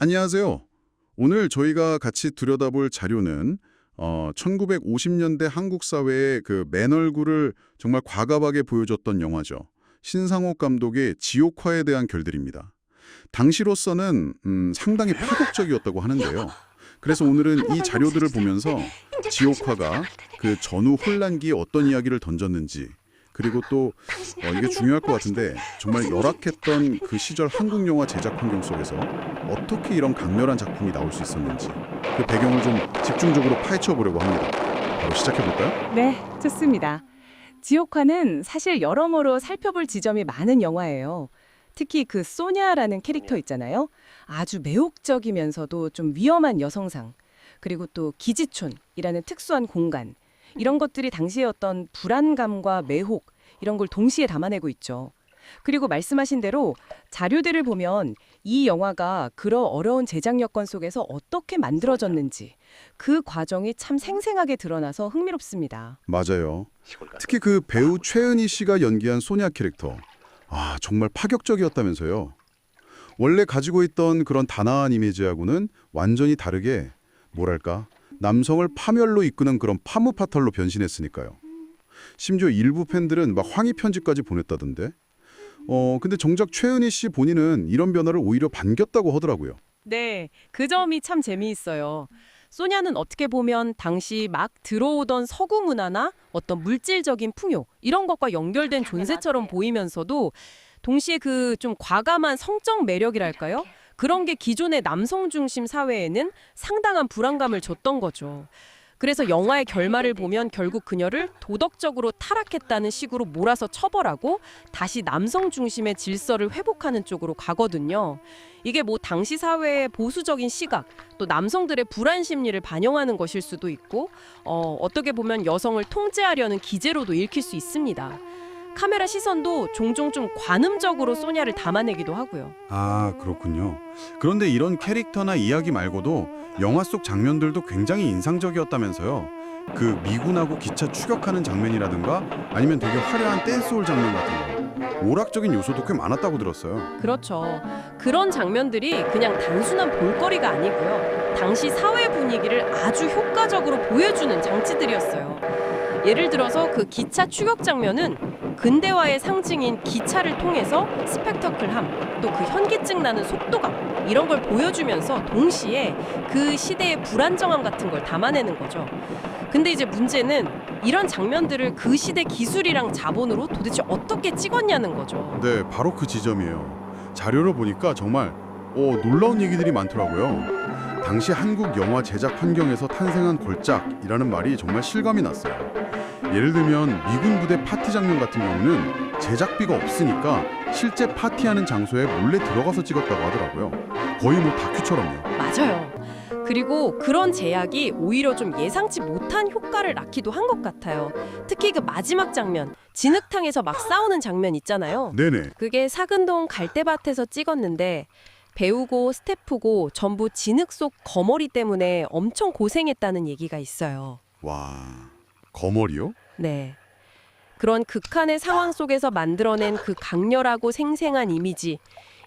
안녕하세요. 오늘 저희가 같이 들여다볼 자료는 1950년대 한국 사회의 그 맨 얼굴을 정말 과감하게 보여줬던 영화죠. 신상옥 감독의 지옥화에 대한 결들입니다. 당시로서는 상당히 파격적이었다고 하는데요. 그래서 오늘은 이 자료들을 보면서 지옥화가 그 전후 혼란기에 어떤 이야기를 던졌는지, 그리고 또 이게 중요할 것 같은데 정말 열악했던 그 시절 한국 영화 제작 환경 속에서 어떻게 이런 강렬한 작품이 나올 수 있었는지 그 배경을 좀 집중적으로 파헤쳐 보려고 합니다. 바로 시작해 볼까요? 네, 좋습니다. 지옥화는 사실 여러모로 살펴볼 지점이 많은 영화예요. 특히 그 소냐라는 캐릭터 있잖아요. 아주 매혹적이면서도 좀 위험한 여성상, 그리고 또 기지촌이라는 특수한 공간, 이런 것들이 당시의 어떤 불안감과 매혹, 이런 걸 동시에 담아내고 있죠. 그리고 말씀하신 대로 자료들을 보면 이 영화가 그런 어려운 제작 여건 속에서 어떻게 만들어졌는지 그 과정이 참 생생하게 드러나서 흥미롭습니다. 맞아요. 특히 그 배우 최은희 씨가 연기한 소냐 캐릭터. 정말 파격적이었다면서요. 원래 가지고 있던 그런 단아한 이미지하고는 완전히 다르게 뭐랄까 남성을 파멸로 이끄는 그런 파무파탈로 변신했으니까요. 심지어 일부 팬들은 막 항의 편지까지 보냈다던데. 근데 정작 최은희 씨 본인은 이런 변화를 오히려 반겼다고 하더라고요. 네, 그 점이 참 재미있어요. 소냐는 어떻게 보면 당시 막 들어오던 서구 문화나 어떤 물질적인 풍요 이런 것과 연결된 존재처럼 보이면서도 동시에 그 좀 과감한 성적 매력이랄까요? 그런 게 기존의 남성 중심 사회에는 상당한 불안감을 줬던 거죠. 그래서 영화의 결말을 보면 결국 그녀를 도덕적으로 타락했다는 식으로 몰아서 처벌하고 다시 남성 중심의 질서를 회복하는 쪽으로 가거든요. 이게 뭐 당시 사회의 보수적인 시각, 또 남성들의 불안 심리를 반영하는 것일 수도 있고 어떻게 보면 여성을 통제하려는 기제로도 읽힐 수 있습니다. 카메라 시선도 종종 좀 관음적으로 소냐를 담아내기도 하고요. 그렇군요. 그런데 이런 캐릭터나 이야기 말고도 영화 속 장면들도 굉장히 인상적이었다면서요. 그 미군하고 기차 추격하는 장면이라든가 아니면 되게 화려한 댄스홀 장면 같은 거. 오락적인 요소도 꽤 많았다고 들었어요. 그렇죠. 그런 장면들이 그냥 단순한 볼거리가 아니고요. 당시 사회 분위기를 아주 효과적으로 보여주는 장치들이었어요. 예를 들어서 그 기차 추격 장면은 근대화의 상징인 기차를 통해서 스펙터클함, 또 그 현기증 나는 속도감 이런 걸 보여주면서 동시에 그 시대의 불안정함 같은 걸 담아내는 거죠. 근데 이제 문제는 이런 장면들을 그 시대 기술이랑 자본으로 도대체 어떻게 찍었냐는 거죠. 네, 바로 그 지점이에요. 자료를 보니까 정말 놀라운 얘기들이 많더라고요. 당시 한국 영화 제작 환경에서 탄생한 걸작이라는 말이 정말 실감이 났어요. 예를 들면 미군 부대 파티 장면 같은 경우는 제작비가 없으니까 실제 파티하는 장소에 몰래 들어가서 찍었다고 하더라고요. 거의 뭐 다큐처럼요. 맞아요. 그리고 그런 제약이 오히려 좀 예상치 못한 효과를 낳기도 한 것 같아요. 특히 그 마지막 장면, 진흙탕에서 막 싸우는 장면 있잖아요. 네네. 그게 사근동 갈대밭에서 찍었는데 배우고 스태프고 전부 진흙 속 거머리 때문에 엄청 고생했다는 얘기가 있어요. 와, 거머리요? 네. 그런 극한의 상황 속에서 만들어낸 그 강렬하고 생생한 이미지.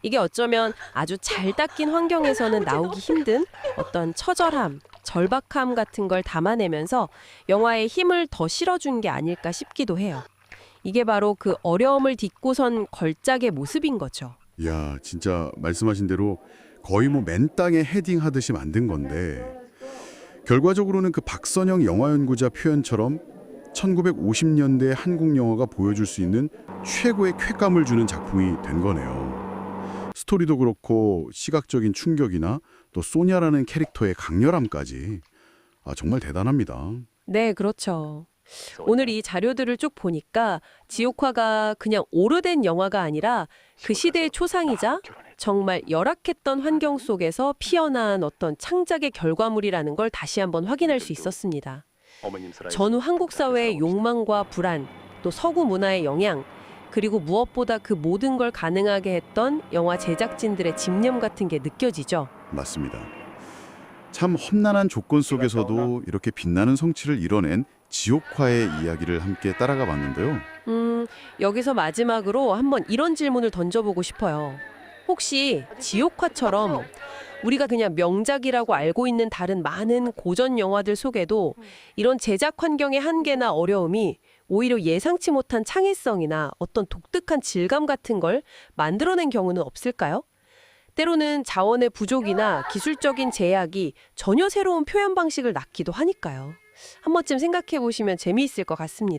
이게 어쩌면 아주 잘 닦인 환경에서는 나오기 힘든 어떤 처절함, 절박함 같은 걸 담아내면서 영화에 힘을 더 실어준 게 아닐까 싶기도 해요. 이게 바로 그 어려움을 딛고선 걸작의 모습인 거죠. 이야, 진짜 말씀하신 대로 거의 뭐 맨 땅에 헤딩하듯이 만든 건데 결과적으로는 그 박선영 영화연구자 표현처럼 1950년대 한국 영화가 보여줄 수 있는 최고의 쾌감을 주는 작품이 된 거네요. 스토리도 그렇고 시각적인 충격이나 또 소냐라는 캐릭터의 강렬함까지 정말 대단합니다. 네, 그렇죠. 오늘 이 자료들을 쭉 보니까 지옥화가 그냥 오래된 영화가 아니라 그 시대의 초상이자 정말 열악했던 환경 속에서 피어난 어떤 창작의 결과물이라는 걸 다시 한번 확인할 수 있었습니다. 전후 한국 사회의 욕망과 불안, 또 서구 문화의 영향, 그리고 무엇보다 그 모든 걸 가능하게 했던 영화 제작진들의 집념 같은 게 느껴지죠. 맞습니다. 참 험난한 조건 속에서도 이렇게 빛나는 성취를 이뤄낸 지옥화의 이야기를 함께 따라가 봤는데요. 여기서 마지막으로 한번 이런 질문을 던져보고 싶어요. 혹시 지옥화처럼 우리가 그냥 명작이라고 알고 있는 다른 많은 고전 영화들 속에도 이런 제작 환경의 한계나 어려움이 오히려 예상치 못한 창의성이나 어떤 독특한 질감 같은 걸 만들어낸 경우는 없을까요? 때로는 자원의 부족이나 기술적인 제약이 전혀 새로운 표현 방식을 낳기도 하니까요. 한 번쯤 생각해 보시면 재미있을 것 같습니다.